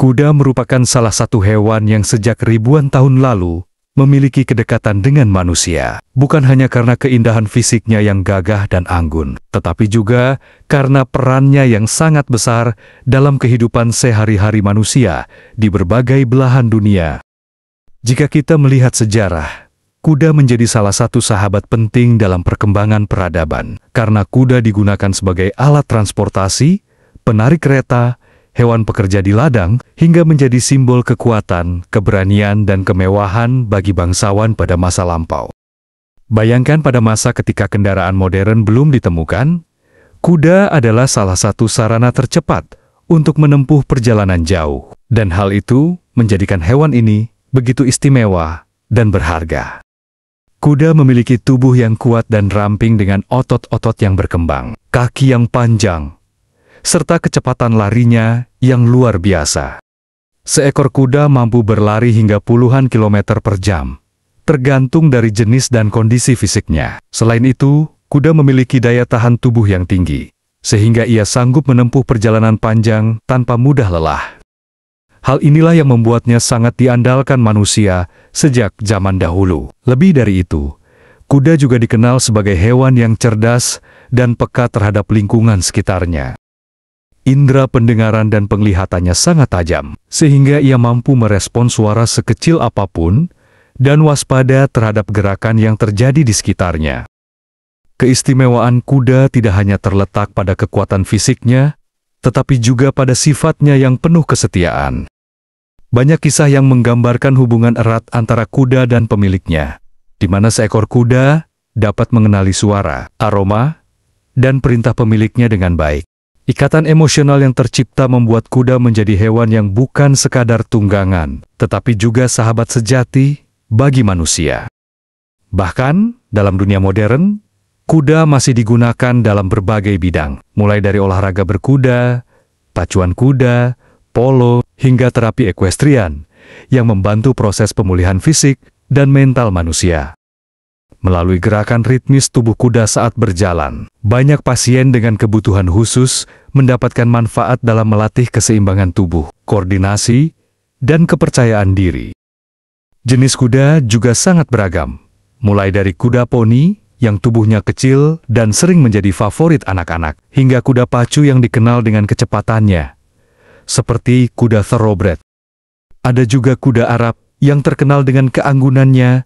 Kuda merupakan salah satu hewan yang sejak ribuan tahun lalu memiliki kedekatan dengan manusia. Bukan hanya karena keindahan fisiknya yang gagah dan anggun, tetapi juga karena perannya yang sangat besar dalam kehidupan sehari-hari manusia di berbagai belahan dunia. Jika kita melihat sejarah, kuda menjadi salah satu sahabat penting dalam perkembangan peradaban, karena kuda digunakan sebagai alat transportasi, penarik kereta, hewan pekerja di ladang, hingga menjadi simbol kekuatan, keberanian, dan kemewahan bagi bangsawan pada masa lampau. Bayangkan pada masa ketika kendaraan modern belum ditemukan, kuda adalah salah satu sarana tercepat untuk menempuh perjalanan jauh, dan hal itu menjadikan hewan ini begitu istimewa dan berharga. Kuda memiliki tubuh yang kuat dan ramping dengan otot-otot yang berkembang, kaki yang panjang, serta kecepatan larinya yang luar biasa. Seekor kuda mampu berlari hingga puluhan kilometer per jam, tergantung dari jenis dan kondisi fisiknya. Selain itu, kuda memiliki daya tahan tubuh yang tinggi, sehingga ia sanggup menempuh perjalanan panjang tanpa mudah lelah. Hal inilah yang membuatnya sangat diandalkan manusia sejak zaman dahulu. Lebih dari itu, kuda juga dikenal sebagai hewan yang cerdas dan peka terhadap lingkungan sekitarnya. Indera pendengaran dan penglihatannya sangat tajam, sehingga ia mampu merespon suara sekecil apapun dan waspada terhadap gerakan yang terjadi di sekitarnya. Keistimewaan kuda tidak hanya terletak pada kekuatan fisiknya, tetapi juga pada sifatnya yang penuh kesetiaan. Banyak kisah yang menggambarkan hubungan erat antara kuda dan pemiliknya, di mana seekor kuda dapat mengenali suara, aroma, dan perintah pemiliknya dengan baik. Ikatan emosional yang tercipta membuat kuda menjadi hewan yang bukan sekadar tunggangan, tetapi juga sahabat sejati bagi manusia. Bahkan, dalam dunia modern, kuda masih digunakan dalam berbagai bidang, mulai dari olahraga berkuda, pacuan kuda, polo, hingga terapi equestrian, yang membantu proses pemulihan fisik dan mental manusia. Melalui gerakan ritmis tubuh kuda saat berjalan, banyak pasien dengan kebutuhan khusus mendapatkan manfaat dalam melatih keseimbangan tubuh, koordinasi, dan kepercayaan diri. Jenis kuda juga sangat beragam, mulai dari kuda poni yang tubuhnya kecil dan sering menjadi favorit anak-anak, hingga kuda pacu yang dikenal dengan kecepatannya, seperti kuda thoroughbred. Ada juga kuda Arab yang terkenal dengan keanggunannya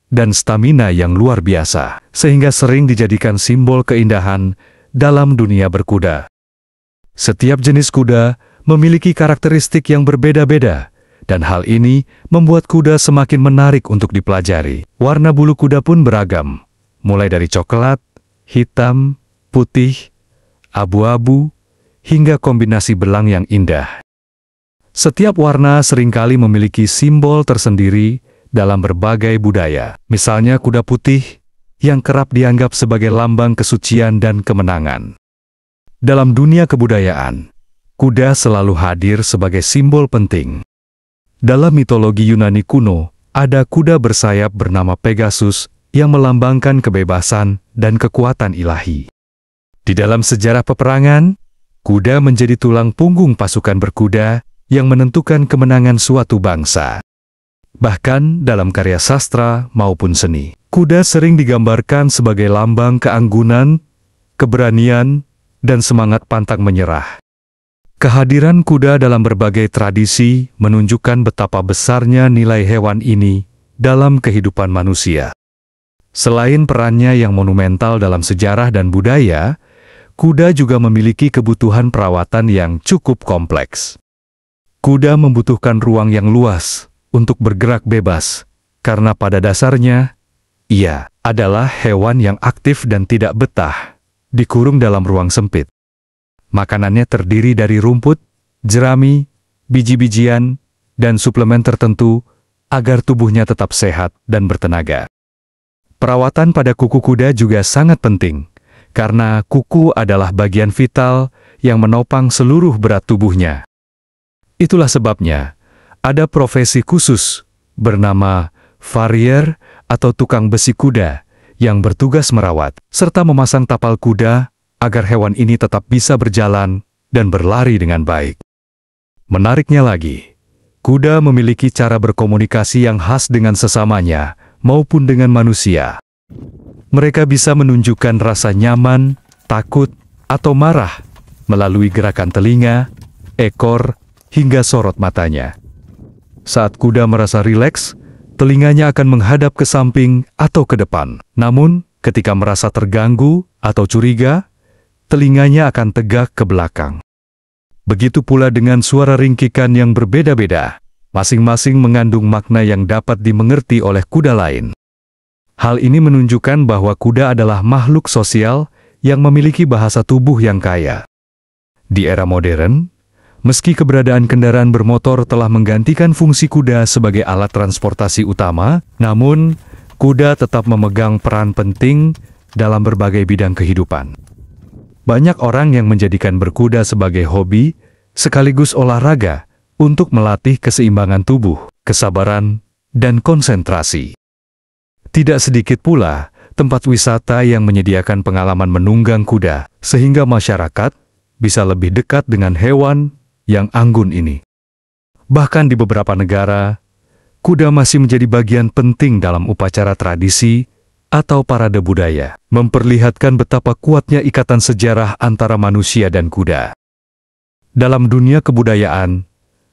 dan stamina yang luar biasa, sehingga sering dijadikan simbol keindahan dalam dunia berkuda. Setiap jenis kuda memiliki karakteristik yang berbeda-beda, dan hal ini membuat kuda semakin menarik untuk dipelajari. Warna bulu kuda pun beragam, mulai dari coklat, hitam, putih, abu-abu, hingga kombinasi belang yang indah. Setiap warna seringkali memiliki simbol tersendiri dalam berbagai budaya. Misalnya kuda putih yang kerap dianggap sebagai lambang kesucian dan kemenangan. Dalam dunia kebudayaan, kuda selalu hadir sebagai simbol penting. Dalam mitologi Yunani kuno, ada kuda bersayap bernama Pegasus yang melambangkan kebebasan dan kekuatan ilahi. Di dalam sejarah peperangan, kuda menjadi tulang punggung pasukan berkuda yang menentukan kemenangan suatu bangsa. Bahkan dalam karya sastra maupun seni, kuda sering digambarkan sebagai lambang keanggunan, keberanian, dan semangat pantang menyerah. Kehadiran kuda dalam berbagai tradisi menunjukkan betapa besarnya nilai hewan ini dalam kehidupan manusia. Selain perannya yang monumental dalam sejarah dan budaya, kuda juga memiliki kebutuhan perawatan yang cukup kompleks. Kuda membutuhkan ruang yang luas untuk bergerak bebas, karena pada dasarnya, ia adalah hewan yang aktif dan tidak betah, dikurung dalam ruang sempit. Makanannya terdiri dari rumput, jerami, biji-bijian, dan suplemen tertentu agar tubuhnya tetap sehat dan bertenaga. Perawatan pada kuku kuda juga sangat penting, karena kuku adalah bagian vital yang menopang seluruh berat tubuhnya. Itulah sebabnya, ada profesi khusus bernama farrier atau tukang besi kuda yang bertugas merawat serta memasang tapal kuda agar hewan ini tetap bisa berjalan dan berlari dengan baik. Menariknya lagi, kuda memiliki cara berkomunikasi yang khas dengan sesamanya maupun dengan manusia. Mereka bisa menunjukkan rasa nyaman, takut, atau marah melalui gerakan telinga, ekor, hingga sorot matanya. Saat kuda merasa rileks, telinganya akan menghadap ke samping atau ke depan. Namun, ketika merasa terganggu atau curiga, telinganya akan tegak ke belakang. Begitu pula dengan suara ringkikan yang berbeda-beda, masing-masing mengandung makna yang dapat dimengerti oleh kuda lain. Hal ini menunjukkan bahwa kuda adalah makhluk sosial yang memiliki bahasa tubuh yang kaya. Di era modern, meski keberadaan kendaraan bermotor telah menggantikan fungsi kuda sebagai alat transportasi utama, namun kuda tetap memegang peran penting dalam berbagai bidang kehidupan. Banyak orang yang menjadikan berkuda sebagai hobi sekaligus olahraga untuk melatih keseimbangan tubuh, kesabaran, dan konsentrasi. Tidak sedikit pula tempat wisata yang menyediakan pengalaman menunggang kuda, sehingga masyarakat bisa lebih dekat dengan hewan yang anggun ini. Bahkan di beberapa negara, kuda masih menjadi bagian penting dalam upacara tradisi atau parade budaya, memperlihatkan betapa kuatnya ikatan sejarah antara manusia dan kuda. Dalam dunia kebudayaan,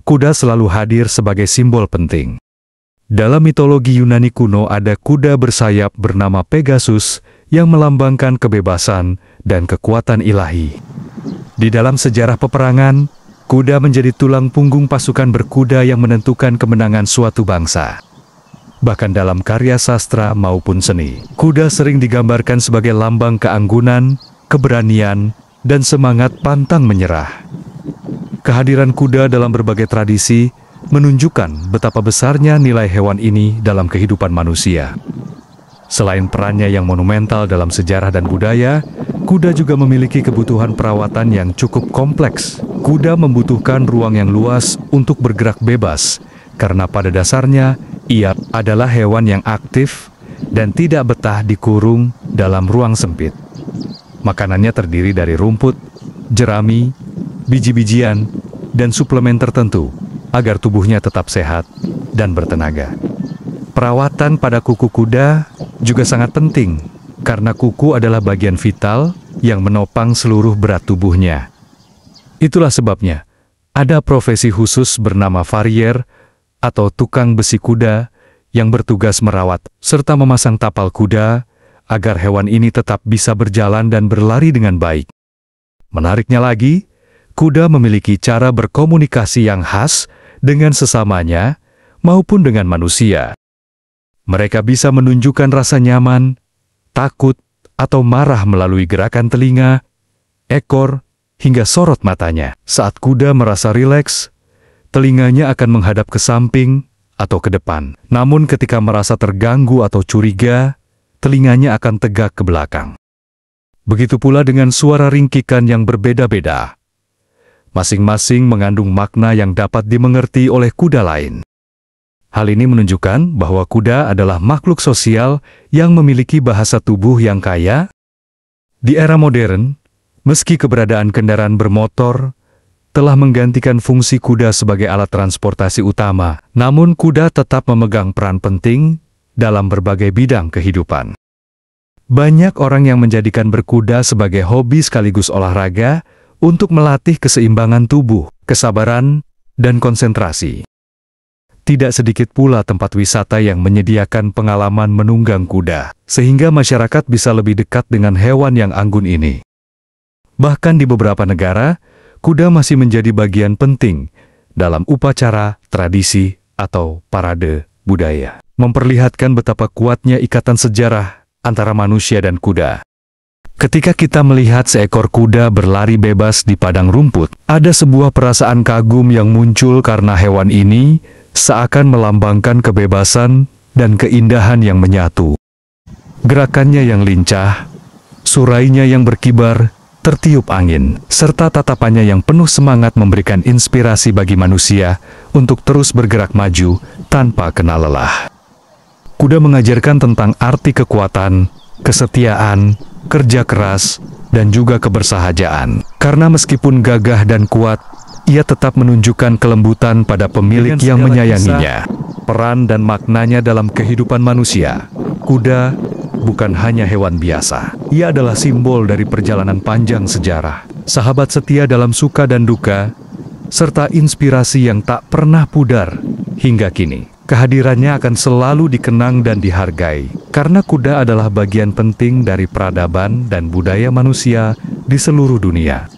kuda selalu hadir sebagai simbol penting. Dalam mitologi Yunani kuno ada kuda bersayap bernama Pegasus yang melambangkan kebebasan dan kekuatan ilahi. Di dalam sejarah peperangan, kuda menjadi tulang punggung pasukan berkuda yang menentukan kemenangan suatu bangsa. Bahkan dalam karya sastra maupun seni, kuda sering digambarkan sebagai lambang keanggunan, keberanian, dan semangat pantang menyerah. Kehadiran kuda dalam berbagai tradisi menunjukkan betapa besarnya nilai hewan ini dalam kehidupan manusia. Selain perannya yang monumental dalam sejarah dan budaya, kuda juga memiliki kebutuhan perawatan yang cukup kompleks. Kuda membutuhkan ruang yang luas untuk bergerak bebas, karena pada dasarnya ia adalah hewan yang aktif dan tidak betah dikurung dalam ruang sempit. Makanannya terdiri dari rumput, jerami, biji-bijian, dan suplemen tertentu agar tubuhnya tetap sehat dan bertenaga. Perawatan pada kuku kuda juga sangat penting, karena kuku adalah bagian vital yang menopang seluruh berat tubuhnya. Itulah sebabnya, ada profesi khusus bernama farrier atau tukang besi kuda yang bertugas merawat serta memasang tapal kuda agar hewan ini tetap bisa berjalan dan berlari dengan baik. Menariknya lagi, kuda memiliki cara berkomunikasi yang khas dengan sesamanya maupun dengan manusia. Mereka bisa menunjukkan rasa nyaman, takut, atau marah melalui gerakan telinga, ekor, hingga sorot matanya. Saat kuda merasa rileks, telinganya akan menghadap ke samping atau ke depan. Namun ketika merasa terganggu atau curiga, telinganya akan tegak ke belakang. Begitu pula dengan suara ringkikan yang berbeda-beda. Masing-masing mengandung makna yang dapat dimengerti oleh kuda lain. Hal ini menunjukkan bahwa kuda adalah makhluk sosial yang memiliki bahasa tubuh yang kaya. Di era modern, meski keberadaan kendaraan bermotor telah menggantikan fungsi kuda sebagai alat transportasi utama, namun kuda tetap memegang peran penting dalam berbagai bidang kehidupan. Banyak orang yang menjadikan berkuda sebagai hobi sekaligus olahraga untuk melatih keseimbangan tubuh, kesabaran, dan konsentrasi. Tidak sedikit pula tempat wisata yang menyediakan pengalaman menunggang kuda, sehingga masyarakat bisa lebih dekat dengan hewan yang anggun ini. Bahkan di beberapa negara, kuda masih menjadi bagian penting dalam upacara, tradisi, atau parade budaya, memperlihatkan betapa kuatnya ikatan sejarah antara manusia dan kuda. Ketika kita melihat seekor kuda berlari bebas di padang rumput, ada sebuah perasaan kagum yang muncul karena hewan ini seakan melambangkan kebebasan dan keindahan yang menyatu. Gerakannya yang lincah, surainya yang berkibar, tertiup angin, serta tatapannya yang penuh semangat memberikan inspirasi bagi manusia untuk terus bergerak maju tanpa kenal lelah. Kuda mengajarkan tentang arti kekuatan, kesetiaan, kerja keras, dan juga kebersahajaan. Karena meskipun gagah dan kuat, ia tetap menunjukkan kelembutan pada pemilik yang menyayanginya. Peran dan maknanya dalam kehidupan manusia, kuda bukan hanya hewan biasa. Ia adalah simbol dari perjalanan panjang sejarah, sahabat setia dalam suka dan duka, serta inspirasi yang tak pernah pudar hingga kini. Kehadirannya akan selalu dikenang dan dihargai, karena kuda adalah bagian penting dari peradaban dan budaya manusia di seluruh dunia.